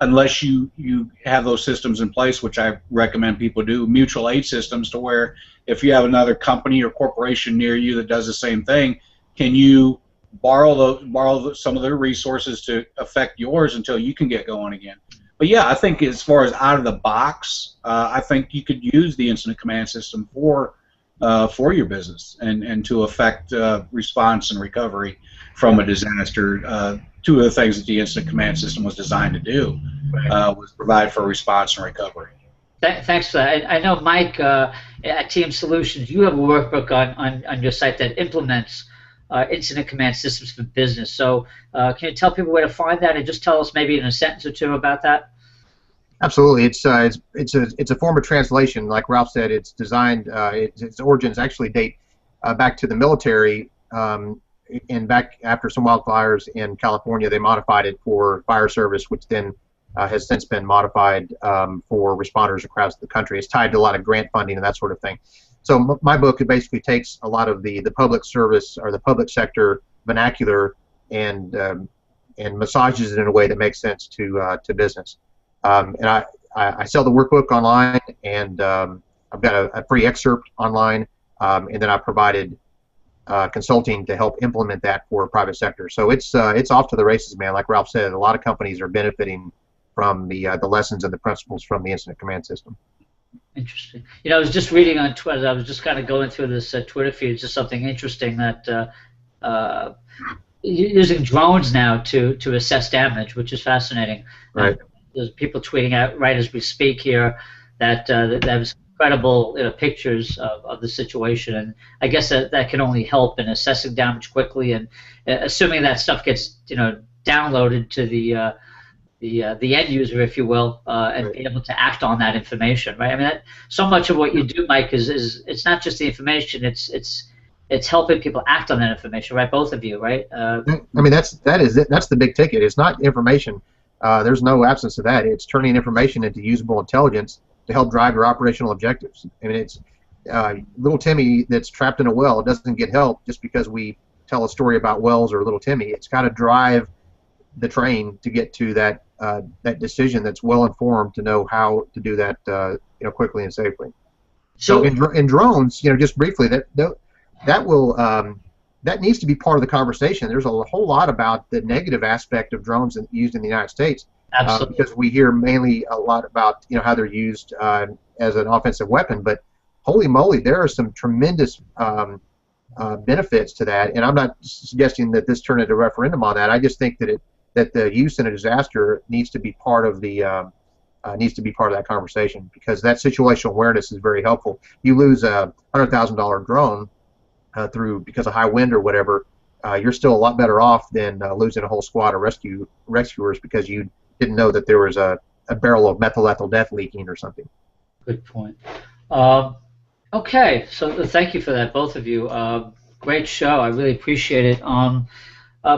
unless you have those systems in place, which I recommend people do, mutual aid systems, to where if you have another company or corporation near you that does the same thing, can you borrow some of their resources to affect yours until you can get going again? But yeah, I think as far as out of the box, I think you could use the incident command system for your business and to affect response and recovery from a disaster. Two of the things that the incident command system was designed to do was provide for response and recovery. Thanks for that. I know, Mike, at Team Solutions, you have a workbook on your site that implements incident command systems for business. So can you tell people where to find that, and just tell us maybe in a sentence or two about that? Absolutely. It's a form of translation. Like Ralph said, it's designed, its origins actually date back to the military, and back after some wildfires in California, they modified it for fire service, which then has since been modified for responders across the country. It's tied to a lot of grant funding and that sort of thing. So my book, it basically takes a lot of the public service or the public sector vernacular and massages it in a way that makes sense to business. And I sell the workbook online, and I've got a free excerpt online, and then I provided consulting to help implement that for private sector. So it's off to the races, man. Like Ralph said, a lot of companies are benefiting from the lessons and the principles from the incident command system. Interesting. I was just reading on Twitter. I was just kind of going through this Twitter feed. Just something interesting that using drones now to assess damage, which is fascinating. Right. There's people tweeting out right as we speak here that that was incredible pictures of the situation, and I guess that can only help in assessing damage quickly, and assuming that stuff gets downloaded to the end user, if you will, and be able to act on that information, right? I mean, so much of what you do, Mike, is it's not just the information; it's helping people act on that information, right? Both of you, right? I mean, that's the big ticket. It's not information. There's no absence of that. It's turning information into usable intelligence to help drive your operational objectives. I mean, it's little Timmy that's trapped in a well. It doesn't get help just because we tell a story about wells or little Timmy. It's got to drive the train to get to that decision that's well informed to know how to do that quickly and safely. So in drones, just briefly, that needs to be part of the conversation. There's a whole lot about the negative aspect of drones used in the United States, because we hear mainly a lot about how they're used as an offensive weapon. But holy moly, there are some tremendous benefits to that. And I'm not suggesting that this turn into a referendum on that. I just think that the use in a disaster needs to be part of that conversation, because that situational awareness is very helpful. You lose a $100,000 drone because of high wind or whatever, you're still a lot better off than losing a whole squad of rescuers because you didn't know that there was a barrel of methyl ethyl death leaking or something. Good point. Okay, so thank you for that, both of you. Great show. I really appreciate it.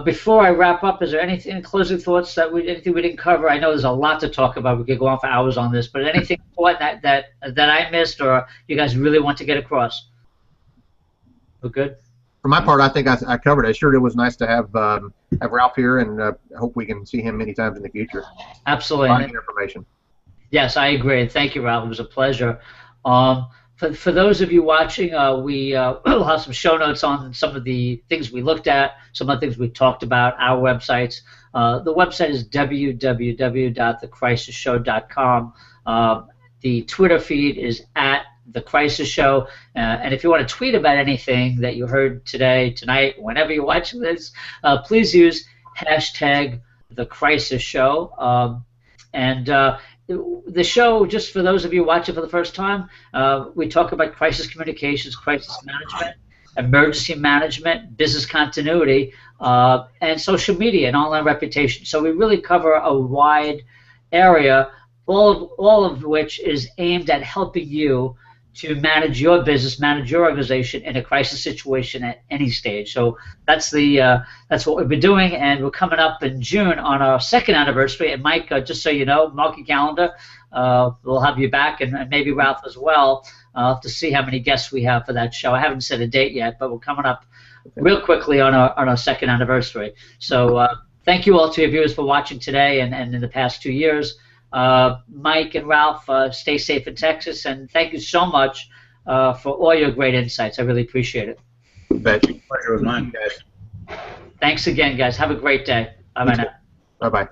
Before I wrap up, is there anything, closing thoughts anything we didn't cover? I know there's a lot to talk about. We could go on for hours on this, but anything important that I missed or you guys really want to get across? We're good. For my part, I think I covered it. Sure, it was nice to have Ralph here, and I hope we can see him many times in the future. Absolutely. Finding information. Yes, I agree. Thank you, Ralph. It was a pleasure. For those of you watching, we'll have some show notes on some of the things we looked at, some of the things we talked about, our websites. The website is www.thecrisisshow.com. The Twitter feed is @thecrisisshow. And if you want to tweet about anything that you heard today, tonight, whenever you're watching this, please use #TheCrisisShow. The show, just for those of you watching for the first time, we talk about crisis communications, crisis management, emergency management, business continuity, and social media and online reputation. So we really cover a wide area, all of which is aimed at helping you to manage your business, manage your organization in a crisis situation at any stage. So that's what we've been doing, and we're coming up in June on our 2nd anniversary. And Mike, just so you know, mark your calendar. We'll have you back, and maybe Ralph as well, to see how many guests we have for that show. I haven't set a date yet, but we're coming up real quickly on our 2nd anniversary. So thank you all to your viewers for watching today and in the past 2 years. Mike and Ralph, stay safe in Texas, and thank you so much for all your great insights. I really appreciate it. Pleasure was mine, guys. Thanks again, guys. Have a great day. Bye-bye now. Bye-bye.